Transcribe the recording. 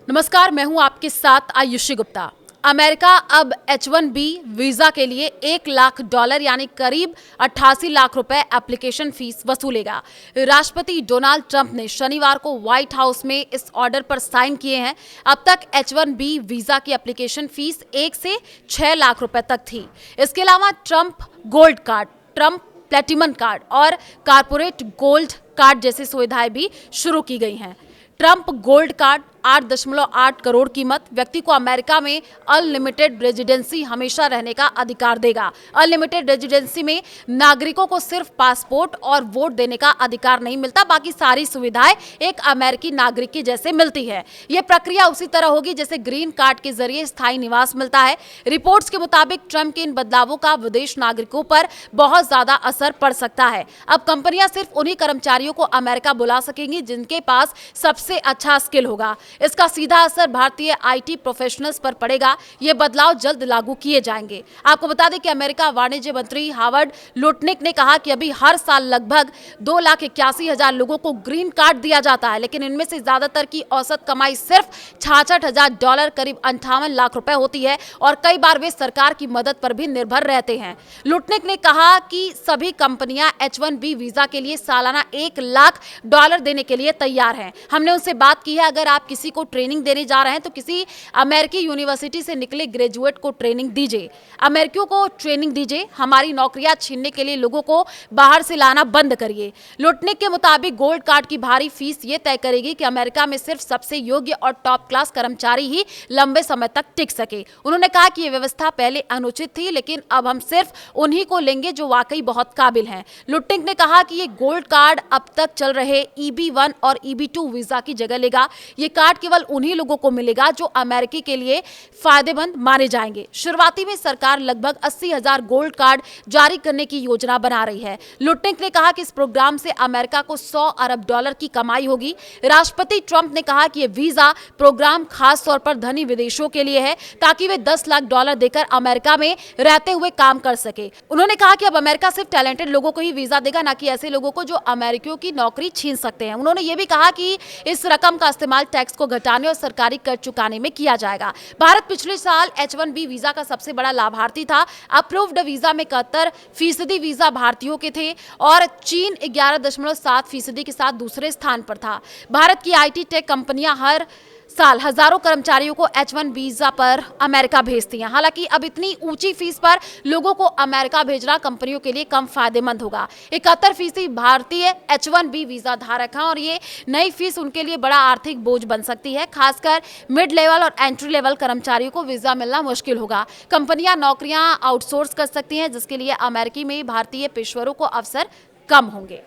नमस्कार, मैं हूं आपके साथ आयुषी गुप्ता। अमेरिका अब H1B वीजा के लिए $1 लाख यानी करीब 88 लाख रुपए एप्लीकेशन फीस वसूलेगा। राष्ट्रपति डोनाल्ड ट्रंप ने शनिवार को व्हाइट हाउस में इस ऑर्डर पर साइन किए हैं। अब तक H1B वीजा की एप्लीकेशन फीस 1 से 6 लाख रुपए तक थी। इसके अलावा Trump gold card, Trump platinum card और कारपोरेट गोल्ड कार्ड जैसी सुविधाएं भी शुरू की गई हैं। ट्रंप गोल्ड कार्ड 8.8 करोड़ कीमत व्यक्ति को अमेरिका में अनलिमिटेड रेजिडेंसी हमेशा रहने का अधिकार देगा। अनलिमिटेड रेजिडेंसी में नागरिकों को सिर्फ पासपोर्ट और वोट देने का अधिकार नहीं मिलता, बाकी सारी सुविधाएं एक अमेरिकी नागरिक की जैसे मिलती है। यह प्रक्रिया उसी तरह होगी जैसे ग्रीन कार्ड के जरिए स्थायी निवास मिलता है। रिपोर्ट्स के मुताबिक ट्रंप के इन बदलावों का विदेश नागरिकों पर बहुत ज्यादा असर पड़ सकता है। अब कंपनियां सिर्फ उन्हीं कर्मचारियों को अमेरिका बुला सकेंगी जिनके पास सबसे अच्छा स्किल होगा। इसका सीधा असर भारतीय आईटी प्रोफेशनल्स पर पड़ेगा। ये बदलाव जल्द लागू किए जाएंगे। आपको बता दें कि अमेरिका वाणिज्य मंत्री हावर्ड लुटनिक ने कहा कि अभी हर साल लगभग 2,81,000 लोगों को ग्रीन कार्ड दिया जाता है, लेकिन इनमें से ज्यादातर की औसत कमाई सिर्फ $66,000 करीब 58 लाख रुपए होती है और कई बार वे सरकार की मदद पर भी निर्भर रहते हैं। लुटनिक ने कहा कि सभी कंपनियां H1B वीजा के लिए सालाना $1 लाख देने के लिए तैयार हैं। हमने उनसे बात की है, अगर आप किसी को ट्रेनिंग देने जा रहे हैं तो किसी अमेरिकी यूनिवर्सिटी से निकले ग्रेजुएट को ट्रेनिंग दीजिए, अमेरिकियों को ट्रेनिंग दीजिए। हमारी नौकरियां छीनने के लिए लोगों को बाहर से लाना बंद करिए। लुटनिक के मुताबिक गोल्ड कार्ड की भारी फीस ये तय करेगी कि अमेरिका में सिर्फ सबसे योग्य और टॉप क्लास कर्मचारी ही लंबे समय तक टिक सके। उन्होंने कहा कि यह व्यवस्था पहले अनुचित थी, लेकिन अब हम सिर्फ उन्हीं को लेंगे जो वाकई बहुत काबिल हैं। लुटनिक ने कहा कि ये गोल्ड कार्ड अब तक चल रहे EB1 और EB2 वीजा की जगह लेगा। ये कार्ड केवल उन्हीं लोगों को मिलेगा जो अमेरिकी के लिए फायदेमंद माने जाएंगे। शुरुआती में सरकार लगभग 80,000 गोल्ड कार्ड जारी करने की योजना बना रही है। लुटनिक ने कहा कि इस प्रोग्राम से अमेरिका को $100 अरब की कमाई होगी। राष्ट्रपति ट्रंप ने कहा कि यह वीजा प्रोग्राम खास तौर पर धनी विदेशों के लिए है ताकि वे $10 लाख देकर अमेरिका में रहते हुए काम कर सके। उन्होंने कहा कि अब अमेरिका सिर्फ टैलेंटेड लोगों को ही वीजा देगा, न कि ऐसे लोगों को जो अमेरिकियों की नौकरी छीन सकते हैं। उन्होंने ये भी कहा कि इस रकम का इस्तेमाल टैक्स को घटाने और सरकारी कर चुकाने में किया जाएगा। भारत पिछले साल H1B वीजा का सबसे बड़ा लाभार्थी था। अप्रूव्ड वीजा में 71% वीजा भारतीयों के थे और चीन 11.7% के साथ दूसरे स्थान पर था। भारत की आईटी टेक कंपनियां हर साल हजारों कर्मचारियों को H1 वीजा पर अमेरिका भेजती हैं। हालांकि अब इतनी ऊंची फीस पर लोगों को अमेरिका भेजना कंपनियों के लिए कम फायदेमंद होगा। 71% भारतीय H1B वीजा धारक हैं और ये नई फीस उनके लिए बड़ा आर्थिक बोझ बन सकती है। खासकर मिड लेवल और एंट्री लेवल कर्मचारियों को वीजा मिलना मुश्किल होगा। कंपनियां नौकरियां आउटसोर्स कर सकती हैं, जिसके लिए अमेरिकी में भारतीय पेशेवरों को अवसर कम होंगे।